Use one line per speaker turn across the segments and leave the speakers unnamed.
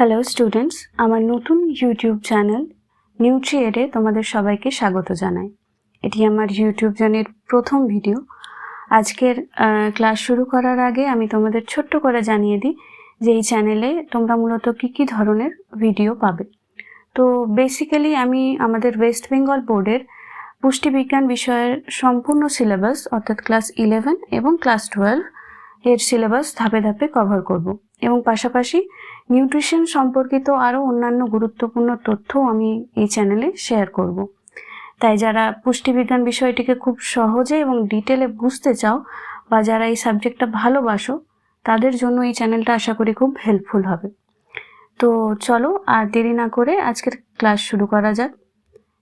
Hello students, আমার নতুন YouTube channel নিউট্রিএডে তোমাদের সবাইকে স্বাগত জানাই। এটি আমার ইউটিউব চ্যানেলের প্রথম ভিডিও। আজকের ক্লাস শুরু করার আগে আমি তোমাদের ছোট্ট করে জানিয়ে দিই যে এই চ্যানেলে তোমরা মূলত কী ধরনের ভিডিও পাবে। তো বেসিক্যালি আমি আমাদের ওয়েস্ট বেঙ্গল বোর্ডের পুষ্টিবিজ্ঞান বিষয়ের সম্পূর্ণ সিলেবাস অর্থাৎ ক্লাস 11 এবং ক্লাস 12 এর সিলেবাস ধাপে ধাপে কভার করব এবং পাশাপাশি নিউট্রিশন সম্পর্কিত আরও অন্যান্য গুরুত্বপূর্ণ তথ্যও আমি এই চ্যানেলে শেয়ার করব। তাই যারা পুষ্টিবিজ্ঞান বিষয়টিকে খুব সহজে এবং ডিটেলে বুঝতে চাও বা যারা এই সাবজেক্টটা ভালোবাসো তাদের জন্য এই চ্যানেলটা আশা করি খুব হেল্পফুল হবে। তো চলো আর দেরি না করে আজকের ক্লাস শুরু করা যাক।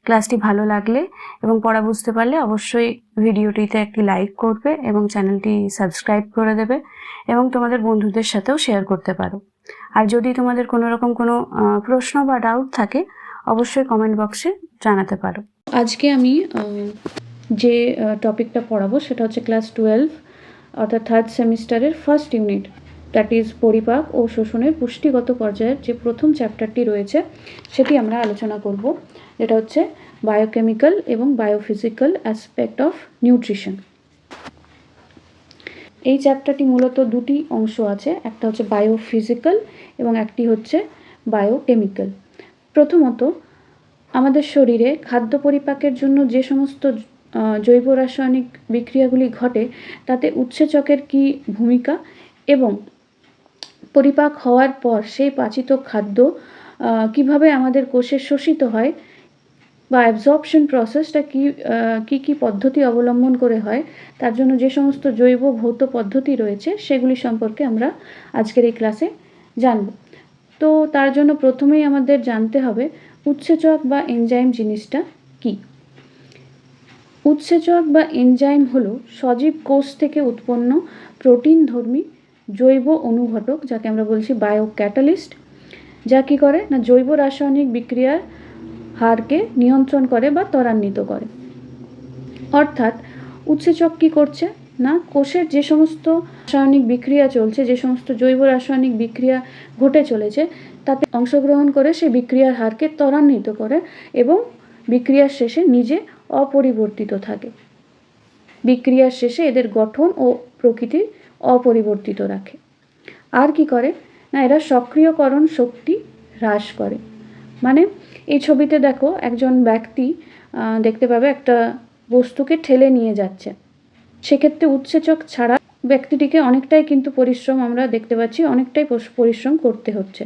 ক্লাসটি ভালো লাগলে এবং পড়া বুঝতে পারলে অবশ্যই ভিডিওটিতে একটি লাইক করবে এবং চ্যানেলটি সাবস্ক্রাইব করে দেবে এবং তোমাদের বন্ধুদের সাথেও শেয়ার করতে পারো। আর যদি তোমাদের কোনো রকম কোনো প্রশ্ন বা ডাউট থাকে অবশ্যই কমেন্ট বক্সে জানাতে পারো। আজকে আমি যে টপিকটা পড়াবো সেটা হচ্ছে ক্লাস 12 অর্থাৎ থার্ড সেমিস্টারের ফার্স্ট ইউনিট, দ্যাট ইজ পরিপাক ও শোষণের পুষ্টিগত পর্যায়ের যে প্রথম চ্যাপ্টারটি রয়েছে সেটি আমরা আলোচনা করব, যেটা হচ্ছে বায়োকেমিক্যাল এবং বায়োফিজিক্যাল অ্যাসপেক্ট অফ নিউট্রিশন। এই চ্যাপ্টারটি মূলত দুটি অংশ আছে, একটা হচ্ছে বায়োফিজিক্যাল এবং একটি হচ্ছে বায়োকেমিক্যাল। প্রথমত, আমাদের শরীরে খাদ্য পরিপাকের জন্য যে সমস্ত জৈব রাসায়নিক বিক্রিয়াগুলি ঘটে তাতে উৎসেচকের কী ভূমিকা এবং পরিপাক হওয়ার পর সেই পাচিত খাদ্য কিভাবে আমাদের কোষে শোষিত হয় বা অ্যাবজর্পশন প্রসেসটা কী পদ্ধতি অবলম্বন করে হয়, তার জন্য যে সমস্ত জৈব ভৌত পদ্ধতি রয়েছে সেগুলি সম্পর্কে আমরা আজকের এই ক্লাসে জানব। তো তার জন্য প্রথমেই আমাদের জানতে হবে উৎসেচক বা এনজাইম জিনিসটা কি। উৎসেচক বা এনজাইম হলো সজীব কোষ থেকে উৎপন্ন প্রোটিনধর্মী জৈব অনুঘটক, যাকে আমরা বলছি বায়োক্যাটালিস্ট, যা কী করে না জৈব রাসায়নিক বিক্রিয়ার হারকে নিয়ন্ত্রণ করে বা ত্বরান্বিত করে। অর্থাৎ উৎসেচক কী করছে না কোষের যে সমস্ত রাসায়নিক বিক্রিয়া চলছে, যে সমস্ত জৈব রাসায়নিক বিক্রিয়া ঘটে চলেছে তাতে অংশগ্রহণ করে সেই বিক্রিয়ার হারকে ত্বরান্বিত করে এবং বিক্রিয়ার শেষে নিজে অপরিবর্তিত থাকে। বিক্রিয়ার শেষে এদের গঠন ও প্রকৃতি অপরিবর্তিত রাখে। আর কি করে না এরা সক্রিয়করণ শক্তি হ্রাস করে। মানে এই ছবিতে দেখো একজন ব্যক্তি দেখতে পাবে একটা বস্তুকে ঠেলে নিয়ে যাচ্ছে, সেক্ষেত্রে উৎসেচক ছাড়া ব্যক্তিটিকে অনেকটাই কিন্তু পরিশ্রম আমরা দেখতে পাচ্ছি, অনেকটাই পরিশ্রম করতে হচ্ছে,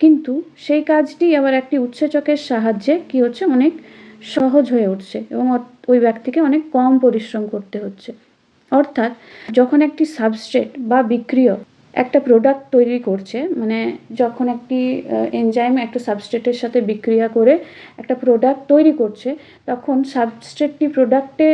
কিন্তু সেই কাজটি আবার একটি উৎসেচকের সাহায্যে কি হচ্ছে অনেক সহজ হয়ে উঠছে এবং ওই ব্যক্তিকে অনেক কম পরিশ্রম করতে হচ্ছে। অর্থাৎ যখন একটি সাবস্ট্রেট বা বিক্রিয়ক একটা প্রোডাক্ট তৈরি করছে, মানে যখন একটি এনজাইম একটা সাবস্ট্রেটের সাথে বিক্রিয়া করে একটা প্রোডাক্ট তৈরি করছে, তখন সাবস্ট্রেটটি প্রোডাক্টে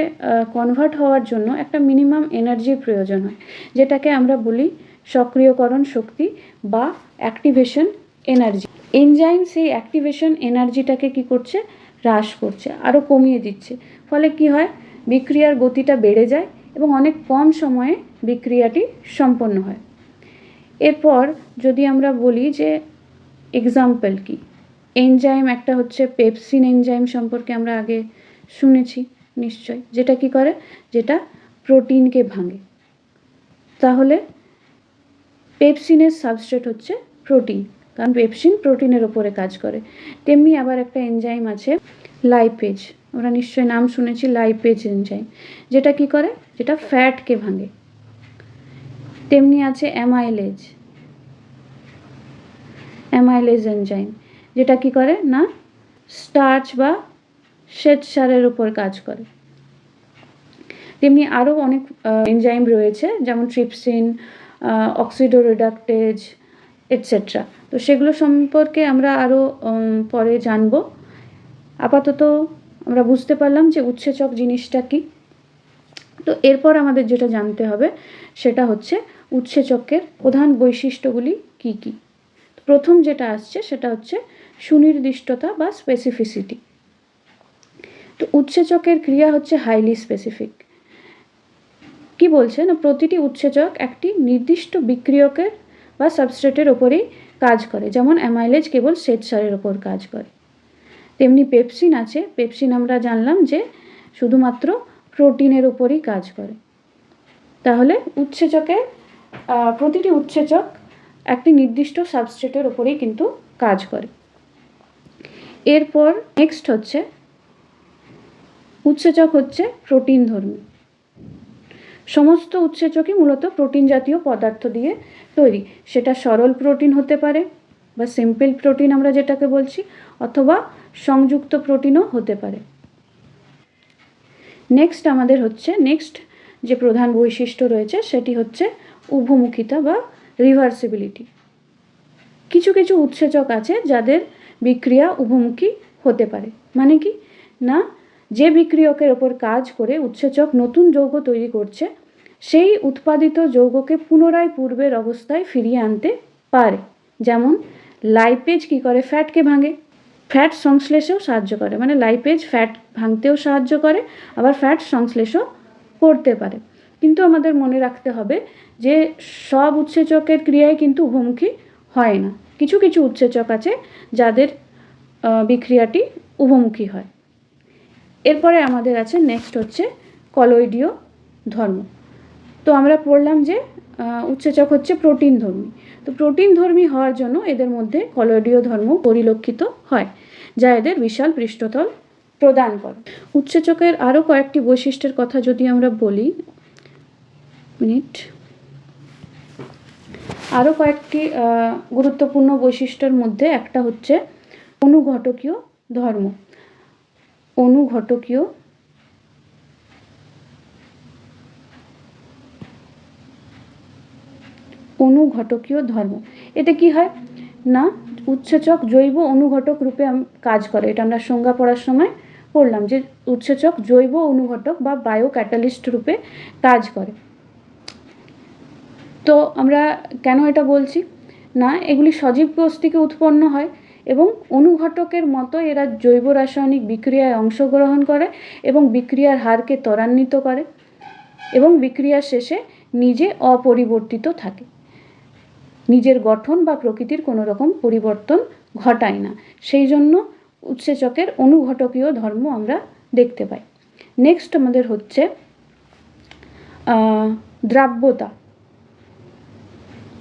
কনভার্ট হওয়ার জন্য একটা মিনিমাম এনার্জির প্রয়োজন হয়, যেটাকে আমরা বলি সক্রিয়করণ শক্তি বা অ্যাক্টিভেশন এনার্জি। এনজাইম সেই অ্যাক্টিভেশন এনার্জিটাকে কি করছে হ্রাস করছে, আরও কমিয়ে দিচ্ছে। ফলে কি হয় বিক্রিয়ার গতিটা বেড়ে যায় এবং অনেক কম সময়ে বিক্রিয়াটি সম্পন্ন হয়। এরপর যদি আমরা বলি যে এক্সাম্পল কি, এনজাইম একটা হচ্ছে পেপসিন এনজাইম সম্পর্কে আমরা আগে শুনেছি নিশ্চয়, যেটা কি করে যেটা প্রোটিনকে ভাঙে। তাহলে পেপসিনের সাবস্ট্রেট হচ্ছে প্রোটিন, কারণ পেপসিন প্রোটিনের ওপরে কাজ করে। তেমনি আবার একটা এনজাইম আছে লাইপেজ, আমরা নিশ্চয়ই নাম শুনেছি লাইপেজ এনজাইম, যেটা কি করে যেটা ফ্যাটকে ভাঙে। তেমনি আছে অ্যামাইলেজ এনজাইম, যেটা কি করে না স্টার্চ বা শ্বেতসারের উপর কাজ করে। তেমনি আরও অনেক এনজাইম রয়েছে যেমন ট্রিপসিন, অক্সিডোরিডাকটেজ এটসেট্রা। তো সেগুলো সম্পর্কে আমরা আরও পরে জানব। আপাতত আমরা বুঝতে পারলাম যে উৎসেচক জিনিসটা কি। তো এরপর আমাদের যেটা জানতে হবে সেটা হচ্ছে উৎসেচকের প্রধান বৈশিষ্ট্যগুলি কি কি। প্রথম যেটা আসছে সেটা হচ্ছে সুনির্দিষ্টতা বা স্পেসিফিসিটি। তো উৎসেচকের ক্রিয়া হচ্ছে হাইলি স্পেসিফিক। কি বলছে না প্রতিটি উৎসেচক একটি নির্দিষ্ট বিক্রিয়কের বা সাবস্ট্রেটের ওপরেই কাজ করে, যেমন অ্যামাইলেজ কেবল শ্বেতসারের ওপর কাজ করে। তেমনি পেপসিন আছে, পেপসিন আমরা জানলাম যে শুধুমাত্র প্রোটিনের ওপরই কাজ করে। তাহলে উৎসেচকের প্রতিটি উৎসেচক একটি নির্দিষ্ট সাবস্ট্রেটের ওপরেই কিন্তু কাজ করে। এরপর নেক্সট হচ্ছে উৎসেচক হচ্ছে প্রোটিনধর্মী। সমস্ত উৎসেচকই মূলত প্রোটিন জাতীয় পদার্থ দিয়ে তৈরি, সেটা সরল প্রোটিন হতে পারে বা সিম্পল প্রোটিন আমরা যেটাকে বলছি, অথবা সংযুক্ত প্রোটিনও হতে পারে। নেক্সট আমাদের হচ্ছে যে প্রধান বৈশিষ্ট্য রয়েছে সেটি হচ্ছে উভমুখিতা বা রিভার্সিবিলিটি। কিছু কিছু উৎসেচক আছে যাদের বিক্রিয়া উভমুখী হতে পারে। মানে কি না, যে বিক্রিয়কের ওপর কাজ করে উৎসেচক নতুন যৌগ তৈরি করছে, সেই উৎপাদিত যৌগকে পুনরায় পূর্বের অবস্থায় ফিরিয়ে আনতে পারে। যেমন লাইপেজ কি করে, ফ্যাটকে ভাঙে, ফ্যাট সংশ্লেষেও সাহায্য করে। মানে লাইপেজ ফ্যাট ভাঙতেও সাহায্য করে, আবার ফ্যাট সংশ্লেষও করতে পারে। কিন্তু আমাদের মনে রাখতে হবে যে সব উৎসেচকের ক্রিয়ায় কিন্তু উভমুখী হয় না। কিছু কিছু উৎসেচক আছে যাদের বিক্রিয়াটি উভমুখী হয়। এরপরে আমাদের আছে নেক্সট হচ্ছে কলয়েডীয় ধর্ম। তো আমরা পড়লাম যে উৎসেচক হচ্ছে প্রোটিনধর্মী। তো প্রোটিনধর্মী হওয়ার জন্য এদের মধ্যে কলয়েডীয় ধর্ম পরিলক্ষিত হয়, যা এদের বিশাল পৃষ্ঠতল প্রদান করে। উৎসেচকের আরও কয়েকটি বৈশিষ্ট্যের কথা যদি আমরা বলি, আরও কয়েকটি গুরুত্বপূর্ণ বৈশিষ্ট্যের মধ্যে একটা হচ্ছে অনুঘটকীয় ধর্ম। অনুঘটকীয় ধর্ম, এটা কি হয় না, উৎসেচক জৈব অনুঘটক রূপে কাজ করে। এটা আমরা সংজ্ঞা পড়ার সময় পড়লাম যে উৎসেচক জৈব অনুঘটক বা বায়ো ক্যাটালিস্ট রূপে কাজ করে। তো আমরা কেন এটা বলছি না, এগুলি সজীব কোষ থেকে উৎপন্ন হয় এবং অনুঘটকের মতো এরা জৈব রাসায়নিক বিক্রিয়ায় অংশগ্রহণ করে এবং বিক্রিয়ার হারকে ত্বরান্বিত করে এবং বিক্রিয়ার শেষে নিজে অপরিবর্তিত থাকে, নিজের গঠন বা প্রকৃতির কোনো রকম পরিবর্তন ঘটায় না। সেই জন্য উৎসেচকের অনুঘটকীয় ধর্ম আমরা দেখতে পাই। নেক্সট আমাদের হচ্ছে দ্রাব্যতা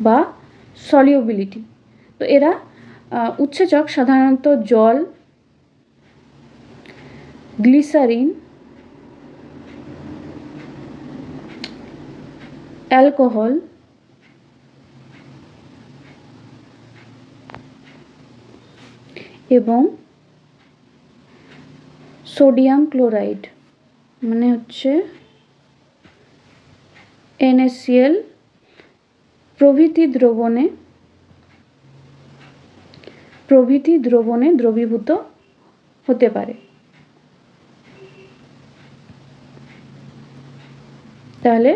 বা সলিউবিলিটি। তো এরা উৎসেচক সাধারণত জল, গ্লিসারিন, অ্যালকোহল এবং সোডিয়াম ক্লোরাইড মানে হচ্ছে NaCl প্রভৃতি দ্রবণে দ্রবীভূত হতে পারে। তাহলে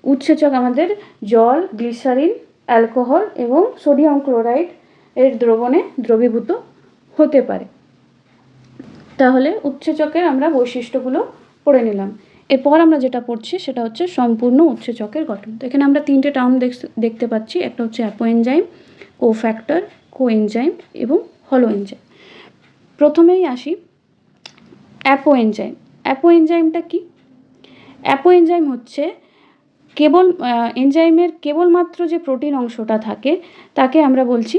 উৎসেচক আমাদের জল, গ্লিসারিন, অ্যালকোহল এবং সোডিয়াম ক্লোরাইড এর দ্রবণে দ্রবীভূত হতে পারে। তাহলে উৎসেচকের আমরা বৈশিষ্ট্যগুলো পড়ে নিলাম। এরপর আমরা যেটা পড়ছি সেটা হচ্ছে সম্পূর্ণ উৎসেচকের গঠন। তো এখানে আমরা তিনটে টার্ম দেখতে পাচ্ছি, একটা হচ্ছে অ্যাপোএনজাইম, কোফ্যাক্টর, কোএনজাইম এবং হলোএনজাইম। প্রথমেই আসি অ্যাপোএনজাইম। অ্যাপোএনজাইমটা কি? অ্যাপোএনজাইম হচ্ছে এনজাইমের কেবলমাত্র যে প্রোটিন অংশটা থাকে তাকে আমরা বলছি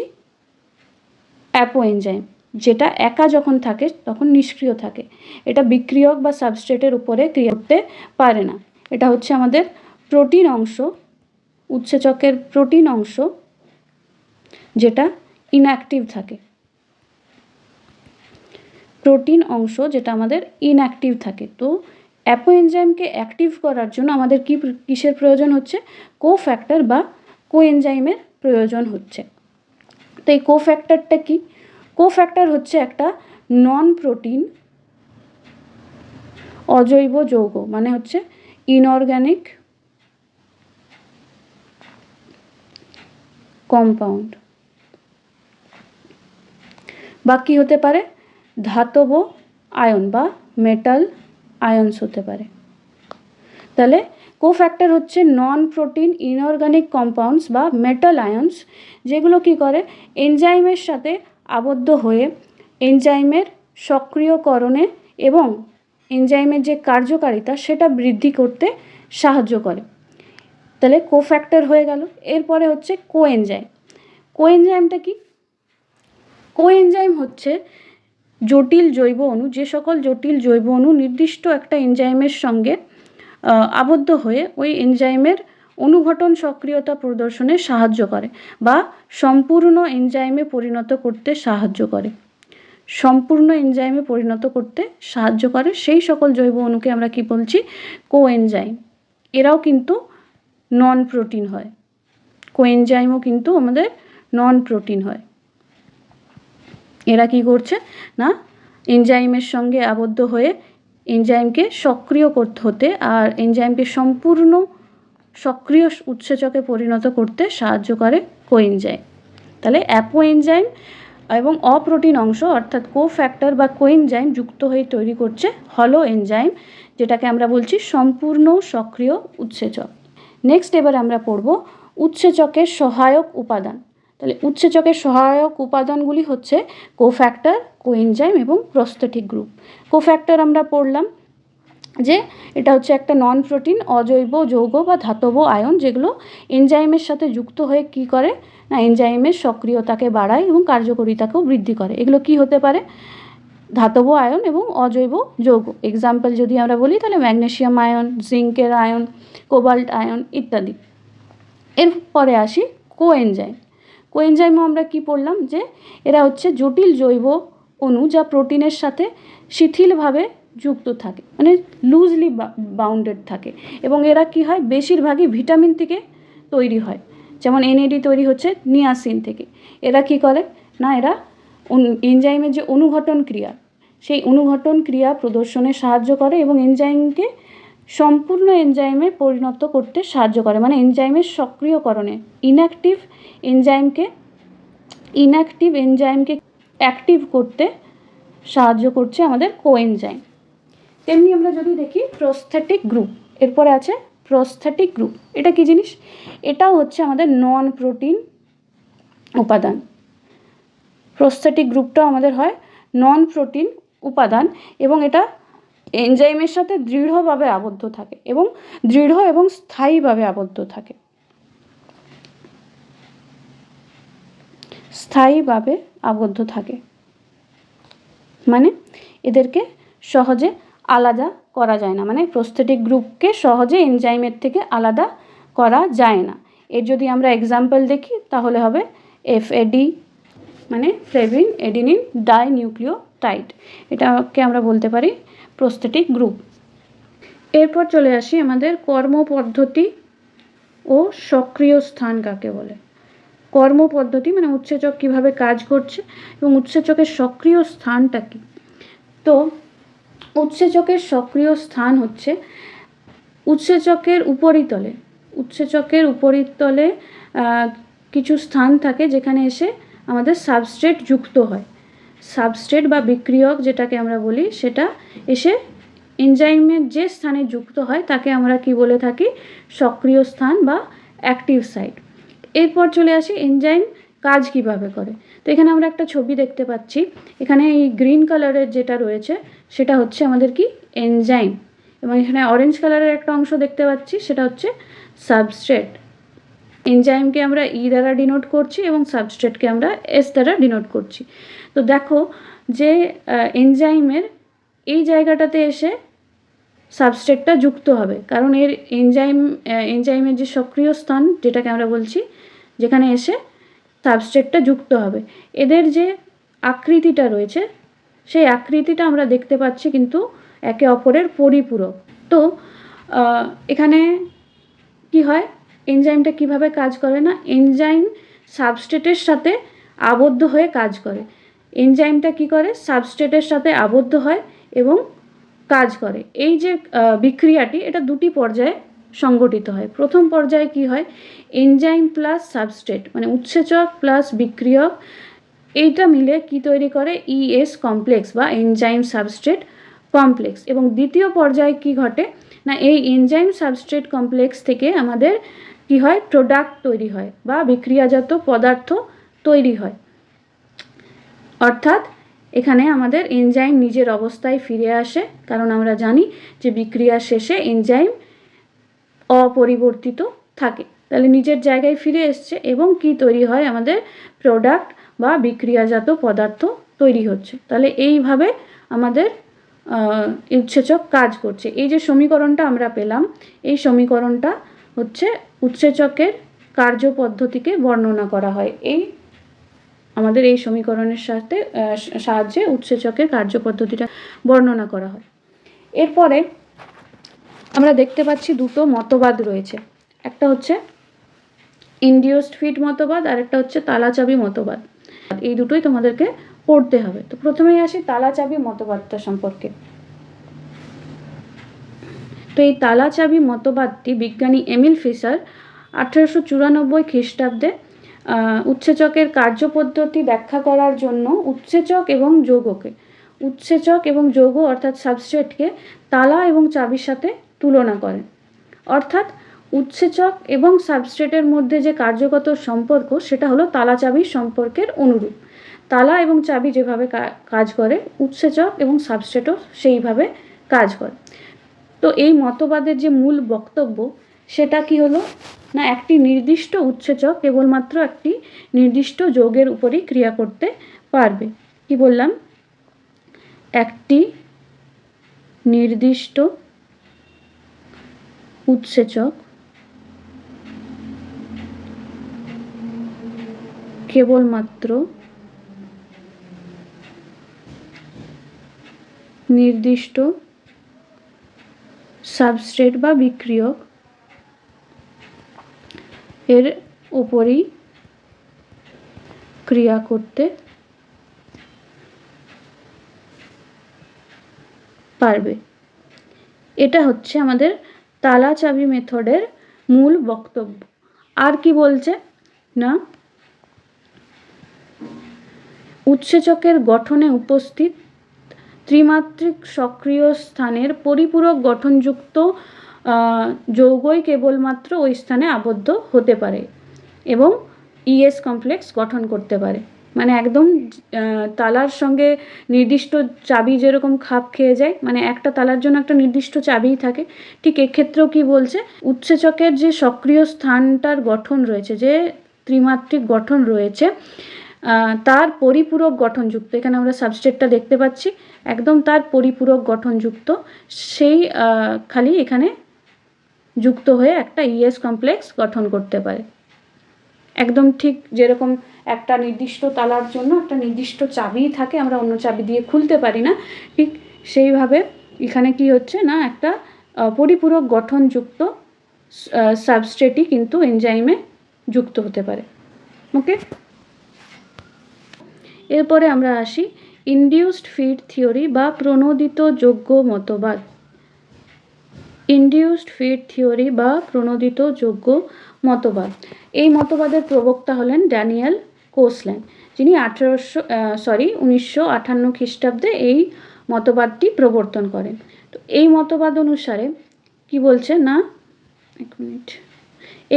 অ্যাপোএনজাইম, যেটা একা যখন থাকে তখন নিষ্ক্রিয় থাকে। এটা বিক্রিয়ক বা সাবস্ট্রেটের উপরে ক্রিয়া করতে পারে না। এটা হচ্ছে আমাদের প্রোটিন অংশ, উৎসেচকের প্রোটিন অংশ যেটা ইনঅ্যাক্টিভ থাকে। প্রোটিন অংশ যেটা আমাদের ইনঅ্যাক্টিভ থাকে। তো অ্যাপোএনজাইমকে অ্যাক্টিভ করার জন্য আমাদের কিসের প্রয়োজন হচ্ছে? কোফ্যাক্টর বা কোএনজাইমের প্রয়োজন হচ্ছে। তো এই কোফ্যাক্টরটা কি? কোফ্যাক্টর হচ্ছে একটা নন প্রোটিন অজৈব যৌগ, মানে হচ্ছে ইনঅর্গ্যানিক কম্পাউন্ড, বা কি হতে পারে? ধাতব আয়ন বা মেটাল আয়নস হতে পারে। তাহলে কোফ্যাক্টর হচ্ছে নন প্রোটিন ইনঅর্গানিক কম্পাউন্ডস বা মেটাল আয়ন্স, যেগুলো কী করে এনজাইমের সাথে আবদ্ধ হয়ে এনজাইমের সক্রিয়করণে এবং এনজাইমের যে কার্যকারিতা সেটা বৃদ্ধি করতে সাহায্য করে। তাহলে কোফ্যাক্টর হয়ে গেল। এরপরে হচ্ছে কোএনজাইম। কোএনজাইমটা কি? কোএনজাইম হচ্ছে জটিল জৈব অণু, যে সকল জটিল জৈব অণু নির্দিষ্ট একটা এনজাইমের সঙ্গে আবদ্ধ হয়ে ওই এনজাইমের অনুঘটন সক্রিয়তা প্রদর্শনে সাহায্য করে বা সম্পূর্ণ এনজাইমে পরিণত করতে সাহায্য করে। সম্পূর্ণ এনজাইমে পরিণত করতে সাহায্য করে সেই সকল জৈব অণুকে আমরা কি বলছি? কোএনজাইম। এরাও কিন্তু নন প্রোটিন হয়। কোএনজাইমও কিন্তু আমাদের নন প্রোটিন হয়। এরা কি করছে না এনজাইমের সঙ্গে আবদ্ধ হয়ে এনজাইমকে সক্রিয় করতে হতে আর এনজাইমকে সম্পূর্ণ সক্রিয় উৎসেচকে পরিণত করতে সাহায্য করে কোএনজাইম। তাহলে অ্যাপো এনজাইম এবং অপ্রোটিন অংশ অর্থাৎ কোফ্যাক্টর বা কোএনজাইম যুক্ত হয়ে তৈরি করছে হলো এনজাইম, যেটাকে আমরা বলছি সম্পূর্ণ সক্রিয় উৎসেচক। নেক্সট এবার আমরা পড়ব উৎসেচকের সহায়ক উপাদান। তাহলে উৎসেচকের সহায়ক উপাদানগুলি হচ্ছে কোফ্যাক্টর, কোএনজাইম এবং প্রস্থেটিক গ্রুপ। কোফ্যাক্টর আমরা পড়লাম যে এটা হচ্ছে একটা নন প্রোটিন অজৈব যৌগ বা ধাতব আয়ন, যেগুলো এনজাইমের সাথে যুক্ত হয়ে কি করে না এনজাইমের সক্রিয়তাকে বাড়ায় এবং কার্যকারিতাকেও বৃদ্ধি করে। এগুলো কি হতে পারে? ধাতব আয়ন এবং অজৈব যৌগ। এক্সাম্পল যদি আমরা বলি তাহলে ম্যাগনেসিয়াম আয়ন, জিঙ্কের আয়ন, কোবাল্ট আয়ন ইত্যাদি। এরপরে আসি কোএনজাইম। কোএনজাইমও আমরা কি পড়লাম যে এরা হচ্ছে জটিল জৈব অণু যা প্রোটিনের সাথে শিথিলভাবে যুক্ত থাকে, মানে লুজলি বাউন্ডেড থাকে, এবং এরা কি হয় বেশিরভাগই ভিটামিন থেকে তৈরি হয়। যেমন এনএডি তৈরি হচ্ছে নিয়াসিন থেকে। এরা কি করে না এরা এনজাইমের যে অনুঘটন ক্রিয়া সেই অনুঘটন ক্রিয়া প্রদর্শনে সাহায্য করে এবং এনজাইমকে সম্পূর্ণ এনজাইমে পরিণত করতে সাহায্য করে, মানে এনজাইমের সক্রিয়করণে ইনঅ্যাক্টিভ এনজাইমকে অ্যাক্টিভ করতে সাহায্য করছে আমাদের কোএনজাইম। তেমনি আমরা যদি দেখি প্রস্থেটিক গ্রুপ, এরপরে আছে প্রস্থেটিক গ্রুপ। এটা কি জিনিস? এটাও হচ্ছে আমাদের নন প্রোটিন উপাদান। প্রস্থেটিক গ্রুপটাও আমাদের হয় নন প্রোটিন উপাদান এবং এটা এনজাইমের সাথে দৃঢ়ভাবে আবদ্ধ থাকে এবং দৃঢ় এবং স্থায়ীভাবে আবদ্ধ থাকে। স্থায়ীভাবে আবদ্ধ থাকে মানে এদেরকে সহজে আলাদা করা যায় না, মানে প্রস্থেটিক গ্রুপকে সহজে এনজাইমের থেকে আলাদা করা যায় না। এর যদি আমরা এক্সাম্পল দেখি তাহলে হবে এফএডি মানে ফ্লেভিন এডিনিন ডাইনিউক্লিওটাইড, এটাকে আমরা বলতে পারি প্রস্থেটিক গ্রুপ। এরপর চলে আসি আমাদের কর্মপদ্ধতি ও সক্রিয় স্থান কাকে বলে। কর্মপদ্ধতি মানে উৎসেচক কিভাবে কাজ করছে এবং উৎসেচকের সক্রিয় স্থানটা কী। তো উৎসেচকের সক্রিয় স্থান হচ্ছে উৎসেচকের উপরিতলে কিছু স্থান থাকে যেখানে এসে আমাদের সাবস্ট্রেট যুক্ত হয়। সাবস্ট্রেট বা বিক্রিয়ক যেটাকে আমরা বলি সেটা এসে এনজাইমের যে স্থানে যুক্ত হয় তাকে আমরা কি বলে থাকি? সক্রিয় স্থান বা অ্যাক্টিভ সাইট। এরপর চলে আসি এনজাইম কাজ কিভাবে করে। তো এখানে আমরা একটা ছবি দেখতে পাচ্ছি, এখানে এই গ্রিন কালারের যেটা রয়েছে সেটা হচ্ছে আমাদের কি এনজাইম, এবং এখানে অরেঞ্জ কালারের একটা অংশ দেখতে পাচ্ছি সেটা হচ্ছে সাবস্ট্রেট। এনজাইমকে আমরা ই দ্বারা ডিনোট করছি এবং সাবস্ট্রেটকে আমরা এস দ্বারা ডিনোট করছি। তো দেখো যে এনজাইমের এই জায়গাটাতে এসে সাবস্ট্রেটটা যুক্ত হবে, কারণ এর এনজাইমের যে সক্রিয় স্থান যেটাকে আমরা বলছি যেখানে এসে সাবস্ট্রেটটা যুক্ত হবে, এদের যে আকৃতিটা রয়েছে সেই আকৃতিটা আমরা দেখতে পাচ্ছি কিন্তু একে অপরের পরিপূরক। তো এখানে কি হয়, এনজাইমটা কিভাবে কাজ করে না এনজাইম সাবস্ট্রেটের সাথে আবদ্ধ হয়ে কাজ করে। এনজাইমটা কি করে সাবস্ট্রেটের সাথে আবদ্ধ হয় এবং কাজ করে। এই যে বিক্রিয়াটি এটা দুটি পর্যায়ে সংগঠিত হয়। প্রথম পর্যায়ে কি হয়, এনজাইম প্লাস সাবস্ট্রেট মানে উৎসেচক প্লাস বিক্রিয়ক এইটা মিলে কি তৈরি করে ইএস কমপ্লেক্স বা এনজাইম সাবস্ট্রেট কমপ্লেক্স। এবং দ্বিতীয় পর্যায়ে কি ঘটে না, এই এনজাইম সাবস্ট্রেট কমপ্লেক্স থেকে আমাদের কি হয়, প্রোডাক্ট তৈরি হয় বা বিক্রিয়াজাত পদার্থ তৈরি হয়। অর্থাৎ এখানে আমাদের এনজাইম নিজের অবস্থায় ফিরে আসে, কারণ আমরা জানি যে বিক্রিয়া শেষে এনজাইম অপরিবর্তিত থাকে। তাহলে নিজের জায়গায় ফিরে এসছে এবং কি তৈরি হয়, আমাদের প্রোডাক্ট বা বিক্রিয়াজাত পদার্থ তৈরি হচ্ছে। তাহলে এইভাবে আমাদের উৎসেচক কাজ করছে। এই যে সমীকরণটা আমরা পেলাম, এই সমীকরণটা হচ্ছে উৎসেচকের কার্যপদ্ধতিকে বর্ণনা করা হয়। আমাদের এই সমীকরণের সাহায্যে উৎসেচকের কার্যপদ্ধতিটা বর্ণনা করা হয়। এরপরে আমরা দেখতে পাচ্ছি দুটো মতবাদ রয়েছে, একটা হচ্ছে ইনডিউসড ফিড মতবাদ আর একটা হচ্ছে তালাচাবি মতবাদ। এই দুটোই তোমাদেরকে পড়তে হবে। তো প্রথমেই আসি তালাচাবি মতবাদটা সম্পর্কে। তো এই তালাচাবি মতবাদটি বিজ্ঞানী এমিল ফিশার 1894 খ্রিস্টাব্দে উৎসেচকের কার্যপদ্ধতি ব্যাখ্যা করার জন্য উৎসেচক এবং যৌগ অর্থাৎ সাবস্ট্রেটকে তালা এবং চাবির সাথে তুলনা করেন। অর্থাৎ উৎসেচক এবং সাবস্ট্রেটের মধ্যে যে কার্যগত সম্পর্ক সেটা হলো তালা চাবির সম্পর্কের অনুরূপ। তালা এবং চাবি যেভাবে কাজ করে, উৎসেচক এবং সাবস্ট্রেটও সেইভাবে কাজ করে। তো এই মতবাদের যে মূল বক্তব্য সেটা কি হলো না, একটি নির্দিষ্ট উৎসেচক কেবলমাত্র একটি নির্দিষ্ট যৌগের উপরই ক্রিয়া করতে পারবে। কি বললাম, একটি নির্দিষ্ট উৎসেচক কেবলমাত্র নির্দিষ্ট সাবস্ট্রেট বা বিক্রিয়ক এর উপরই ক্রিয়া করতে পারবে। এটা হচ্ছে আমাদের তালা চাবি মেথডের মূল বক্তব্য। আর কি বলছে না, উৎসেচকের গঠনে উপস্থিত ত্রিমাত্রিক সক্রিয় স্থানের পরিপূরক গঠনযুক্ত যৌগই কেবলমাত্র ওই স্থানে আবদ্ধ হতে পারে এবং ইএস কমপ্লেক্স গঠন করতে পারে। মানে একদম তালার সঙ্গে নির্দিষ্ট চাবি যেরকম খাপ খেয়ে যায়, মানে একটা তালার জন্য একটা নির্দিষ্ট চাবিই থাকে, ঠিক এক্ষেত্রেও কি বলছে, উৎসেচকের যে সক্রিয় স্থানটার গঠন রয়েছে, যে ত্রিমাত্রিক গঠন রয়েছে, তার পরিপূরক গঠনযুক্ত, এখানে আমরা সাবস্ট্রেটটা দেখতে পাচ্ছি, একদম তার পরিপূরক গঠনযুক্ত সেই খালি এখানে যুক্ত হয়ে একটা ইএস কমপ্লেক্স গঠন করতে পারে। একদম ঠিক যেরকম একটা নির্দিষ্ট তালার জন্য একটা নির্দিষ্ট চাবি থাকে, আমরা অন্য চাবি দিয়ে খুলতে পারি না, ঠিক সেইভাবে এখানে কি হচ্ছে না, একটা পরিপূরক গঠনযুক্ত সাবস্ট্রেটই কিন্তু এনজাইমে যুক্ত হতে পারে। ওকে, এরপরে আমরা আসি ইনডিউসড ফিড থিওরি বা প্রণোদিত যৌগ মতবাদ। ইনডিউসড ফিড থিওরি বা প্রণোদিত যৌগ মতবাদ, এই মতবাদের প্রবক্তা হলেন ড্যানিয়েল কোসল্যান্ড, যিনি 1958 খ্রিস্টাব্দে এই মতবাদটি প্রবর্তন করেন। তো এই মতবাদ অনুসারে কি বলছে না,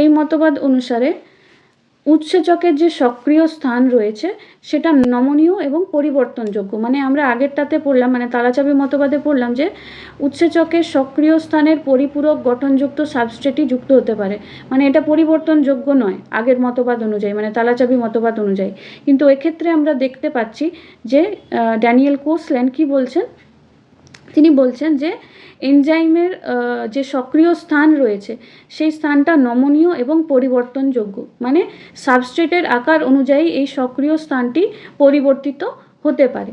এই মতবাদ অনুসারে উৎসেচকের যে সক্রিয় স্থান রয়েছে সেটা নমনীয় এবং পরিবর্তনযোগ্য। মানে আমরা আগেরটাতে পড়লাম, মানে তালাচাবি মতবাদে পড়লাম যে উৎসেচকের সক্রিয় স্থানের পরিপূরক গঠনযুক্ত সাবস্ট্রেটই যুক্ত হতে পারে, মানে এটা পরিবর্তনযোগ্য নয় আগের মতবাদ অনুযায়ী, মানে তালাচাবি মতবাদ অনুযায়ী। কিন্তু এক্ষেত্রে আমরা দেখতে পাচ্ছি যে ড্যানিয়েল কোসল্যান্ড কি বলছেন, তিনি বলছেন যে এনজাইমের যে সক্রিয় স্থান রয়েছে সেই স্থানটা নমনীয় এবং পরিবর্তনযোগ্য, মানে সাবস্ট্রেটের আকার অনুযায়ী এই সক্রিয় স্থানটি পরিবর্তিত হতে পারে।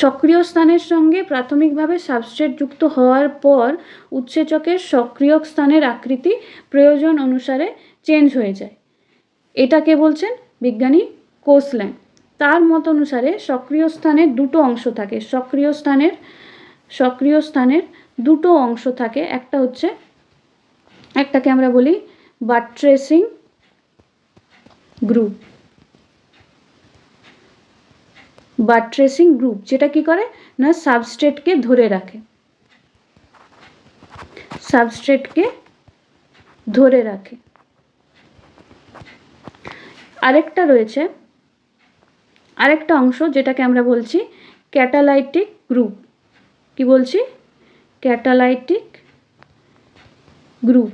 সক্রিয় স্থানের সঙ্গে প্রাথমিকভাবে সাবস্ট্রেট যুক্ত হওয়ার পর উৎসেচকের সক্রিয় স্থানের আকৃতি প্রয়োজন অনুসারে চেঞ্জ হয়ে যায়। এটাকে বলছেন বিজ্ঞানী কোসল্যান্ড। তার মত অনুসারে সক্রিয় স্থানের দুটো অংশ থাকে, সক্রিয় স্থানের দুটো অংশ থাকে, একটা হচ্ছে, একটাকে আমরা বলি বাট্রেসিং গ্রুপ বাট্রেসিং গ্রুপ, যেটা কি করে না সাবস্ট্রেটকে ধরে রাখে, সাবস্ট্রেটকে ধরে রাখে। আরেকটা রয়েছে, আরেকটা অংশ যেটাকে আমরা বলছি ক্যাটালাইটিক গ্রুপ। কি বলছি? ক্যাটালাইটিক গ্রুপ,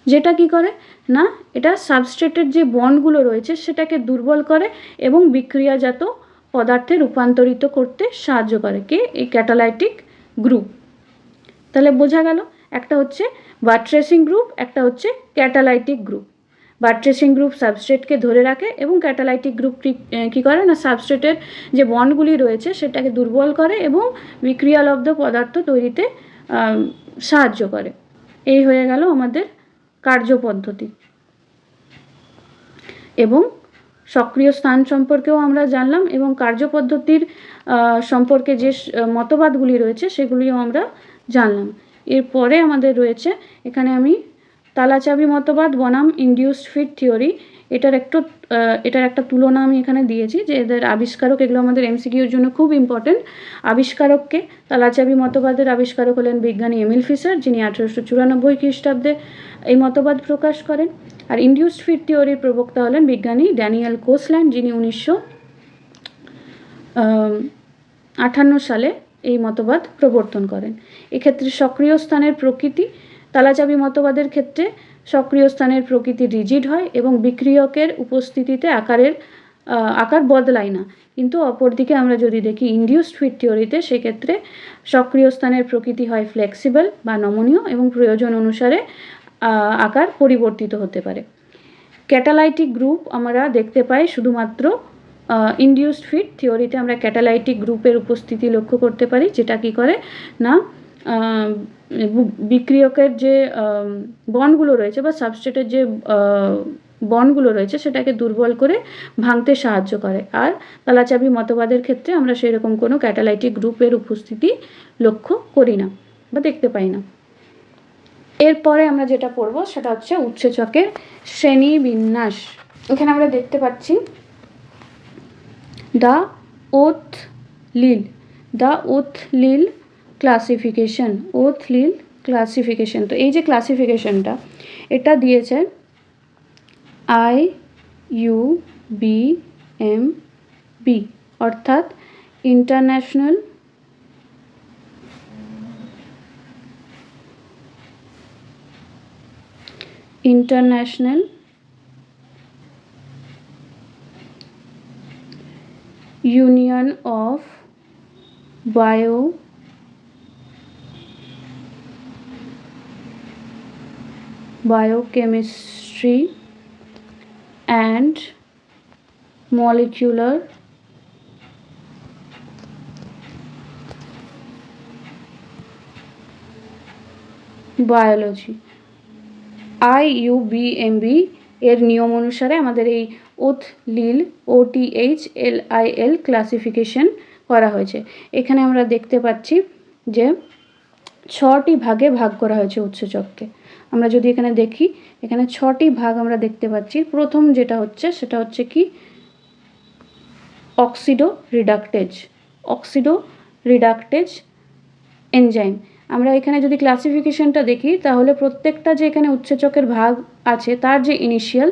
যেটা কি করে না এটা সাবস্ট্রেটের যে বন্ডগুলো রয়েছে সেটাকে দুর্বল করে এবং বিক্রিয়াজাত পদার্থে রূপান্তরিত করতে সাহায্য করে। কে? এই ক্যাটালাইটিক গ্রুপ। তাহলে বোঝা গেল, একটা হচ্ছে বাট্রেসিং গ্রুপ, একটা হচ্ছে ক্যাটালাইটিক গ্রুপ। বাট্রেসিং গ্রুপ সাবস্ট্রেটকে ধরে রাখে এবং ক্যাটালাইটিক গ্রুপ কী করে না সাবস্ট্রেটের যে বন্ডগুলি রয়েছে সেটাকে দুর্বল করে এবং বিক্রিয়ালব্ধ পদার্থ তৈরিতে সাহায্য করে। এই হয়ে গেল আমাদের কার্যপদ্ধতি। এবং সক্রিয় স্থান সম্পর্কেও আমরা জানলাম এবং কার্যপদ্ধতির সম্পর্কে যে মতবাদগুলি রয়েছে সেগুলিও আমরা জানলাম। এরপরে আমাদের রয়েছে এখানে আমি তালাচাবি মতবাদ বনাম ইনডিউসড ফিট থিওরি, এটার একটা তুলনা আমি এখানে দিয়েছি যে এদের আবিষ্কারক, এগুলো আমাদের এমসিকিউর জন্য খুব ইম্পর্টেন্ট। আবিষ্কারককে তালাচাবি মতবাদের আবিষ্কারক হলেন বিজ্ঞানী এমিল ফিশার, যিনি 1894 খ্রিস্টাব্দে এই মতবাদ প্রকাশ করেন। আর ইনডিউসড ফিট থিওরির প্রবক্তা হলেন বিজ্ঞানী ড্যানিয়েল কোসল্যান্ড, যিনি 1958 সালে এই মতবাদ প্রবর্তন করেন। এক্ষেত্রে সক্রিয় স্থানের প্রকৃতি, তালাচাবি মতবাদের ক্ষেত্রে সক্রিয় স্থানের প্রকৃতি রিজিড হয় এবং বিক্রিয়কের উপস্থিতিতে আকার বদলায় না। কিন্তু অপরদিকে আমরা যদি দেখি ইনডিউসড ফিট থিওরিতে, সেক্ষেত্রে সক্রিয় স্থানের প্রকৃতি হয় ফ্লেক্সিবল বা নমনীয় এবং প্রয়োজন অনুসারে আকার পরিবর্তিত হতে পারে। ক্যাটালাইটিক গ্রুপ আমরা দেখতে পাই শুধুমাত্র ইনডিউসড ফিট থিওরিতে। আমরা ক্যাটালাইটিক গ্রুপের উপস্থিতি লক্ষ্য করতে পারি, যেটা কি করে না বিক্রিয়কের যে বন্ডগুলো রয়েছে বা সাবস্ট্রেটের যে বন্ডগুলো রয়েছে সেটাকে দুর্বল করে ভাঙতে সাহায্য করে। আর তালাচাবি মতবাদের ক্ষেত্রে আমরা সেরকম কোনো ক্যাটালাইটিক গ্রুপের উপস্থিতি লক্ষ্য করি না বা দেখতে পাই না। এরপরে আমরা যেটা পড়ব সেটা হচ্ছে উৎসেচকের শ্রেণীবিন্যাস। এখানে আমরা দেখতে পাচ্ছি দ্য ওথ লিল ক্লাসিফিকেশন, তো এই যে ক্লাসিফিকেশনটা এটা দিয়েছে IUBMB, অর্থাৎ international union of biochemistry and molecular biology। IUBMB এর নিয়ম অনুসারে আমাদের এই OTHLIL ক্লাসিফিকেশন করা হয়েছে। এখানে আমরা দেখতে পাচ্ছি যে 6টি ভাগে ভাগ করা হয়েছে উৎসেচককে। আমরা যদি এখানে দেখি, এখানে 6টি ভাগ আমরা দেখতে পাচ্ছি। প্রথম যেটা হচ্ছে সেটা হচ্ছে কি অক্সিডো রিডাকটেজ এনজাইম। আমরা এখানে যদি ক্লাসিফিকেশনটা দেখি তাহলে প্রত্যেকটা যে এখানে উৎসেচকের ভাগ আছে তার যে ইনিশিয়াল,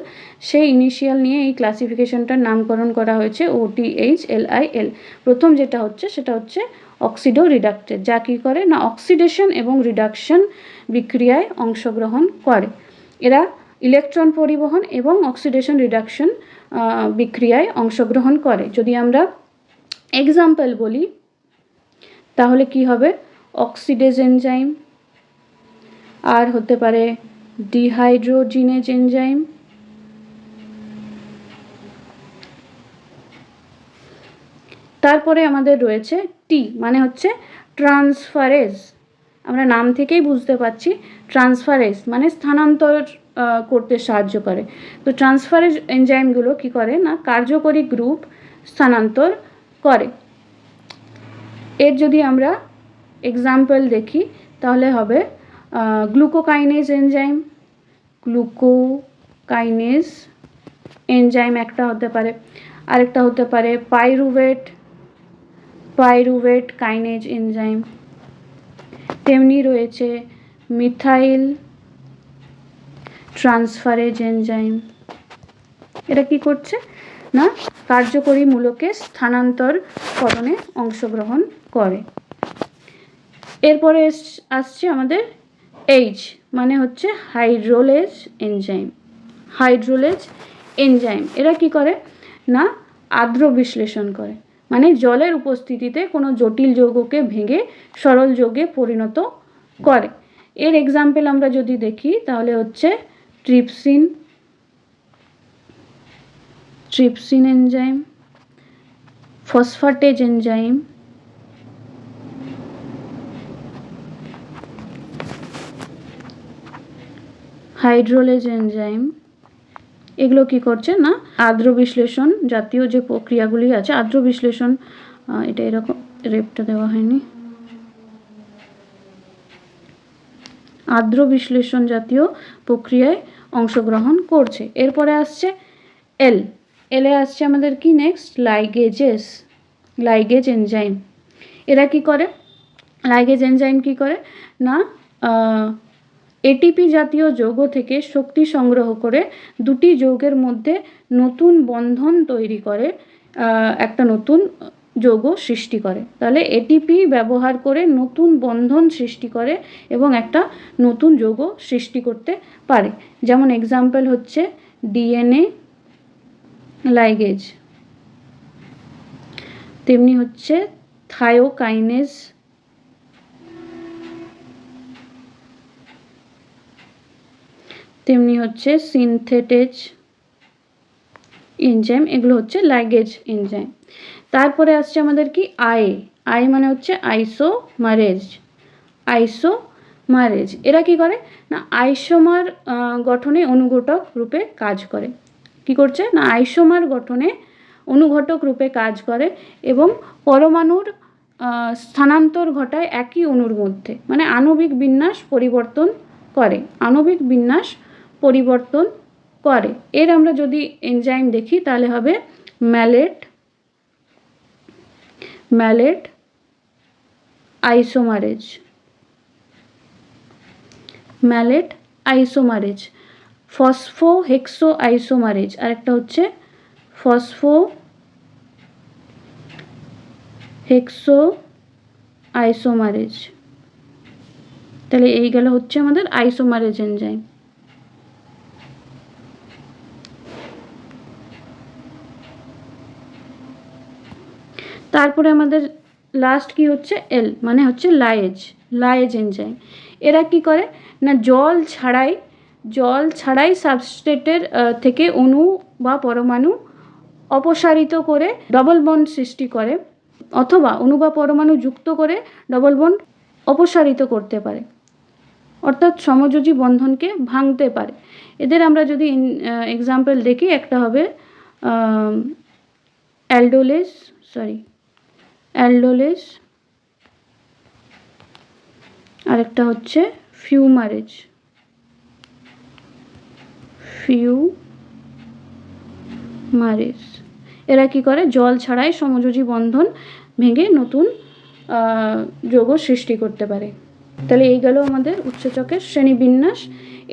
সেই ইনিশিয়াল নিয়ে এই ক্লাসিফিকেশনটার নামকরণ করা হয়েছে OTHLIL। প্রথম যেটা হচ্ছে সেটা হচ্ছে অক্সিডো রিডাকটেজ, যা কী করে না অক্সিডেশন এবং রিডাকশন বিক্রিয়ায় অংশগ্রহণ করে। এরা ইলেকট্রন পরিবহন এবং অক্সিডেশন রিডাকশন বিক্রিয়ায় অংশগ্রহণ করে। যদি আমরা এক্সাম্পল বলি তাহলে কি হবে, অক্সিডেজ এনজাইম, আর হতে পারে ডিহাইড্রোজিনেজ এনজাইম, তারপরে আমাদের রয়েছে টি মানে হচ্ছে ট্রান্সফারেজ। আমরা নাম থেকেই বুঝতে পারছি ট্রান্সফারেজ মানে স্থানান্তর করতে সাহায্য করে। তো ট্রান্সফারেজ এনজাইমগুলো কি করে না কার্যকরী গ্রুপ স্থানান্তর করে। এর যদি আমরা এক্সাম্পল দেখি তাহলে হবে গ্লুকোকাইনেজ এনজাইম একটা হতে পারে। আরেকটা হতে পারে পাইরুভেট কাইনেজ এনজাইম। তেমনি রয়েছে মিথাইল ট্রান্সফারেজ এনজাইম। এটা কি করছে না কার্যকরী মূলকে স্থানান্তরকরণে অংশগ্রহণ করে। এরপরে আসছে আমাদের এইচ মানে হচ্ছে হাইড্রোলেজ এনজাইম। এরা কি করে না আর্দ্র বিশ্লেষণ করে, মানে জলের উপস্থিতিতে কোনো জটিল যৌগকে ভেঙে সরল যৌগে পরিণত করে। এর এক্সাম্পল আমরা যদি দেখি তাহলে হচ্ছে trypsin enzyme, phosphatase enzyme, hydrolase enzyme. এগুলো কি করছে না আর্দ্র বিশ্লেষণ জাতীয় যে প্রক্রিয়াগুলি আছে, আর্দ্র বিশ্লেষণ, এটা এরকম রেপটা দেওয়া হয়নি, আর্দ্র বিশ্লেষণ জাতীয় প্রক্রিয়ায় অংশগ্রহণ করছে। এরপরে আসছে এলে আসছে আমাদের কি নেক্সট লাইগেজ এনজাইম। এরা কি করে লাইগেজ এনজাইম কি করে না এটিপি জাতীয় যৌগ থেকে শক্তি সংগ্রহ করে দুটি যৌগের মধ্যে নতুন বন্ধন তৈরি করে একটা নতুন যৌগ সৃষ্টি করে। তাহলে এটিপি ব্যবহার করে নতুন বন্ধন সৃষ্টি করে এবং একটা নতুন যৌগ সৃষ্টি করতে পারে। যেমন এক্সাম্পল হচ্ছে ডিএনএ লাইগেজ, তেমনি হচ্ছে থায়োকাইনেজ, তেমনি হচ্ছে সিনথেটেজ এনজাইম। এগুলো হচ্ছে লাইগেজ এনজাইম। তারপরে আসছে আমাদের কি আই মানে হচ্ছে আইসোমারেজ। এরা কি করে না আইসোমার গঠনে অনুঘটক রূপে কাজ করে। কি করছে না আইসোমার গঠনে অনুঘটক রূপে কাজ করে এবং পরমাণুর স্থানান্তর ঘটায় একই অণুর মধ্যে, মানে আণবিক বিন্যাস পরিবর্তন করে। এর আমরা যদি এনজাইম দেখি তাহলে হবে ম্যালেট আইসোমারেজ, ফসফোহেক্সো আইসোমারেজ, আরেকটা হচ্ছে ফসফোহেক্সো আইসোমারেজ। তাহলে এই গেল হচ্ছে আমাদের আইসোমারেজ এনজাইম। তারপরে আমাদের লাস্ট কি হচ্ছে এল মানে হচ্ছে লায়েজ এনজাইম। এরা কি করে না জল ছাড়াই সাবস্ট্রেটের থেকে অণু বা পরমাণু অপসারিত করে ডবল বন্ড সৃষ্টি করে, অথবা অণু বা পরমাণু যুক্ত করে ডবল বন্ড অপসারিত করতে পারে, অর্থাৎ সমযোজী বন্ধনকে ভাঙতে পারে। এদের আমরা যদি এক্সাম্পল দেখি, একটা হবে অ্যালডোলেজ, আরেকটা হচ্ছে ফিউমারেজ। এরা কি করে জল ছাড়াই সমযোজী বন্ধন ভেঙে নতুন যৌগ সৃষ্টি করতে পারে। তাহলে এই গেল আমাদের উৎসেচকের শ্রেণীবিন্যাস।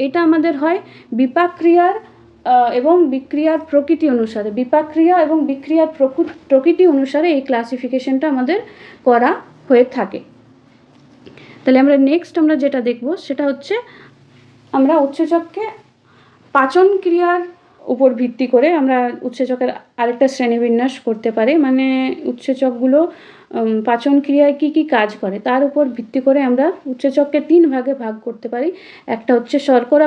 এটা আমাদের হয় বিপাক্রিয়ার এবং বিক্রিয়ার প্রকৃতি অনুসারে, বিপাক্রিয়া এবং বিক্রিয়ার প্রকৃতি অনুসারে এই ক্লাসিফিকেশনটা আমাদের করা হয়ে থাকে। তাহলে আমরা নেক্সট যেটা দেখব সেটা হচ্ছে আমরা উৎসেচককে পাচন ক্রিয়ার উপর ভিত্তি করে আমরা উৎসেচকের আরেকটা শ্রেণীবিন্যাস করতে পারি। মানে উৎসেচকগুলো পাচন ক্রিয়ায় কি কি কাজ করে তার উপর ভিত্তি করে আমরা উৎসেচককে 3 ভাগে ভাগ করতে পারি। একটা হচ্ছে শর্করা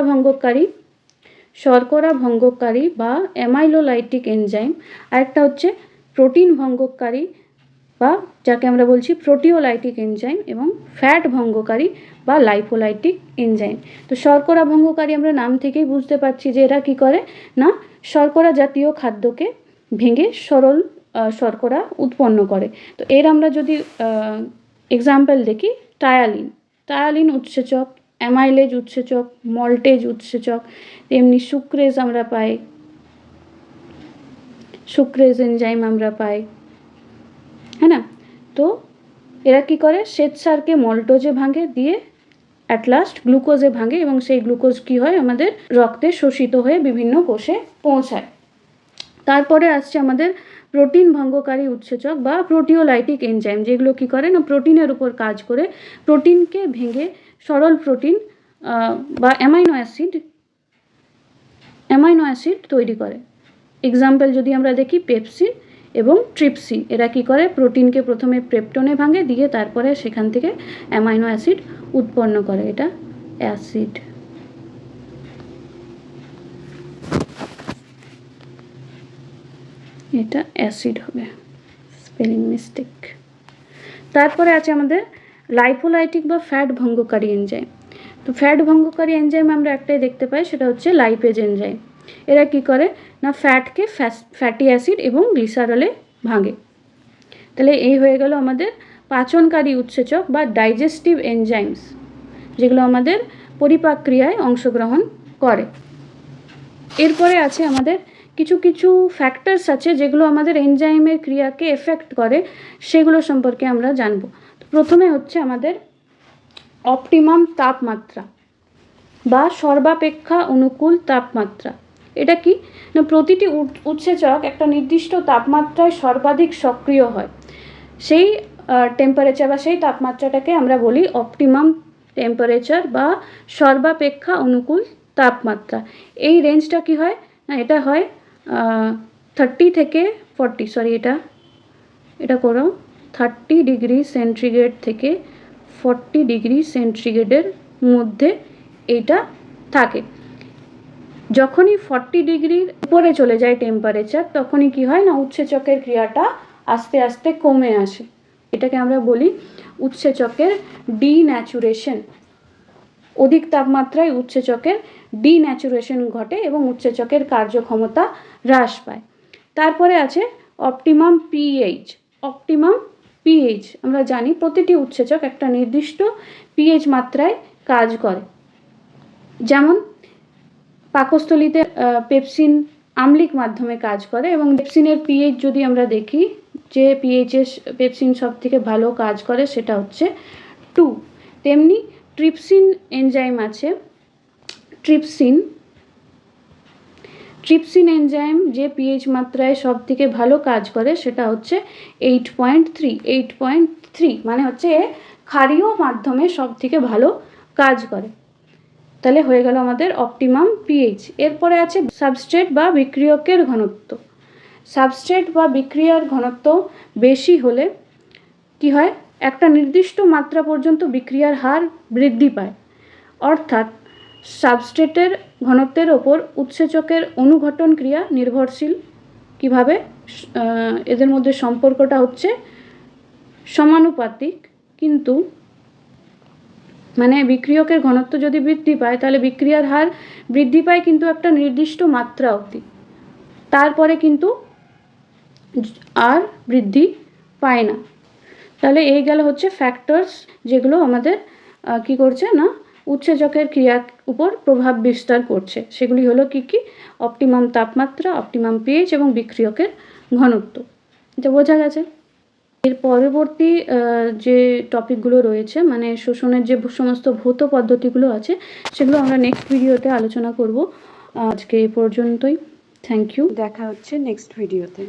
ভঙ্গকারী বা অ্যামাইলোলাইটিক এনজাইম, আরেকটা হচ্ছে প্রোটিন ভঙ্গকারী বা যাকে আমরা বলছি প্রোটিওলাইটিক এনজাইম, এবং ফ্যাট ভঙ্গকারী বা লাইপোলাইটিক এনজাইম। তো শর্করা ভঙ্গকারী আমরা নাম থেকেই বুঝতে পারছি যে এরা কি করে না শর্করা জাতীয় খাদ্যকে ভেঙে সরল শর্করা উৎপন্ন করে। তো এর আমরা যদি এক্সাম্পল দেখি, টায়ালিন উৎসেচক, অ্যামাইলেজ উৎসেচক, মল্টেজ উৎসেচক, তেমনি সুক্রেজ আমরা পাই, সুক্রেজ এনজাইম আমরা পাই, হ্যাঁ না? তো এরা কি করে, শ্বেতসারকে মল্টোজে ভাঙে, দিয়ে অ্যাট লাস্ট গ্লুকোজে ভাঙে, এবং সেই গ্লুকোজ কি হয় আমাদের রক্তে শোষিত হয়ে বিভিন্ন কোষে পৌঁছায়। তারপরে আসছে আমাদের প্রোটিন ভঙ্গকারী উৎসেচক বা প্রোটিওলাইটিক এনজাইম, যেগুলো কি করে না প্রোটিনের উপর কাজ করে প্রোটিনকে ভেঙে সরল প্রোটিন বা অ্যামাইনো অ্যাসিড তৈরি করে। এক্সাম্পল যদি আমরা দেখি পেপসিন এবং ট্রিপসিন, এরা কি করে প্রোটিনকে প্রথমে পেপটনে ভাঙে, দিয়ে তারপরে সেখান থেকে অ্যামাইনো অ্যাসিড উৎপন্ন করে। এটা অ্যাসিড, এটা অ্যাসিড হবে, স্পেলিং মিস্টেক। তারপরে আছে আমাদের লাইপোলাইটিক বা ফ্যাট ভঙ্গকারী এনজাইম। তো ফ্যাট ভঙ্গকারী এনজাইম আমরা একটাই দেখতে পাই, সেটা হচ্ছে লাইপেজ এনজাইম। এরা কি করে না ফ্যাটকে ফ্যাটি অ্যাসিড এবং গ্লিসারলে ভাঙে। তাহলে এই হয়ে গেল আমাদের পাচনকারী উৎসেচক বা ডাইজেস্টিভ এনজাইমস, যেগুলো আমাদের পরিপাক ক্রিয়ায় অংশগ্রহণ করে। এরপরে আছে আমাদের কিছু কিছু ফ্যাক্টরস আছে যেগুলো আমাদের এনজাইমের ক্রিয়াকে এফেক্ট করে, সেগুলো সম্পর্কে আমরা জানব। প্রথমে হচ্ছে আমাদের অপটিমাম তাপমাত্রা বা সর্বাপেক্ষা অনুকূল তাপমাত্রা। এটা কি না প্রতিটি উৎসেচক একটা নির্দিষ্ট তাপমাত্রায় সর্বাধিক সক্রিয় হয়, সেই টেম্পারেচার বা সেই তাপমাত্রাটাকে আমরা বলি অপটিমাম টেম্পারেচার বা সর্বাপেক্ষা অনুকূল তাপমাত্রা। এই রেঞ্জটা কি হয় না, এটা হয় 30 থেকে 40, সরি এটা করো 30 ডিগ্রি সেন্টিগ্রেড থেকে 40 ডিগ্রি সেন্টিগ্রেডের মধ্যে এইটা থাকে। যখনই 40 ডিগ্রির উপরে চলে যায় টেম্পারেচার, তখনই কি হয় না উৎসেচকের ক্রিয়াটা আস্তে আস্তে কমে আসে। এটাকে আমরা বলি উৎসেচকের ডিন্যাচুরেশন। অধিক তাপমাত্রায় উৎসেচকের ডিন্যাচুরেশন ঘটে এবং উৎসেচকের কার্যক্ষমতা হ্রাস পায়। তারপরে আছে অপটিমাম পিএইচ। অপটিমাম পিএইচ আমরা জানি প্রতিটি উৎসেচক একটা নির্দিষ্ট পিএইচ মাত্রায় কাজ করে। যেমন পাকস্থলীতে পেপসিন আম্লিক মাধ্যমে কাজ করে, এবং পেপসিনের পিএইচ যদি আমরা দেখি, যে পিএইচের পেপসিন সব থেকে ভালো কাজ করে সেটা হচ্ছে 2। তেমনি ট্রিপসিন এনজাইম আছে, ট্রিপসিন এনজাইম যে পিএইচ মাত্রায় সব থেকে ভালো কাজ করে সেটা হচ্ছে 8.3 মানে হচ্ছে ক্ষারীয় মাধ্যমে সব থেকে ভালো কাজ করে। তাহলে হয়ে গেল আমাদের অপটিমাম পিএইচ। এরপরে আছে সাবস্ট্রেট বা বিক্রিয়কের ঘনত্ব। সাবস্ট্রেট বা বিক্রিয়ার ঘনত্ব বেশি হলে কি হয়, একটা নির্দিষ্ট মাত্রা পর্যন্ত বিক্রিয়ার হার বৃদ্ধি পায়। অর্থাৎ সাবস্ট্রেটের ঘনত্বের ওপর উৎসেচকের অনুঘটন ক্রিয়া নির্ভরশীল। কিভাবে, এদের মধ্যে সম্পর্কটা হচ্ছে সমানুপাতিক, কিন্তু মানে বিক্রিয়কের ঘনত্ব যদি বৃদ্ধি পায় তাহলে বিক্রিয়ার হার বৃদ্ধি পায় কিন্তু একটা নির্দিষ্ট মাত্রা অবধি, তারপরে কিন্তু আর বৃদ্ধি পায় না। তাহলে এই গেল হচ্ছে ফ্যাক্টরস যেগুলো আমাদের কি করছে না উৎসেচকের ক্রিয়ার উপর প্রভাব বিস্তার করছে। সেগুলি হলো কি কি, অপটিমাম তাপমাত্রা, অপটিমাম পিএইচ এবং বিক্রিয়কের ঘনত্ব। এটা বোঝা গেছে। এর পরবর্তী যে টপিকগুলো রয়েছে মানে শোষণের যে সমস্ত ভৌত পদ্ধতিগুলো আছে সেগুলো আমরা নেক্সট ভিডিওতে আলোচনা করব। আজকে এই পর্যন্তই। থ্যাংক ইউ, দেখা হচ্ছে নেক্সট ভিডিওতে।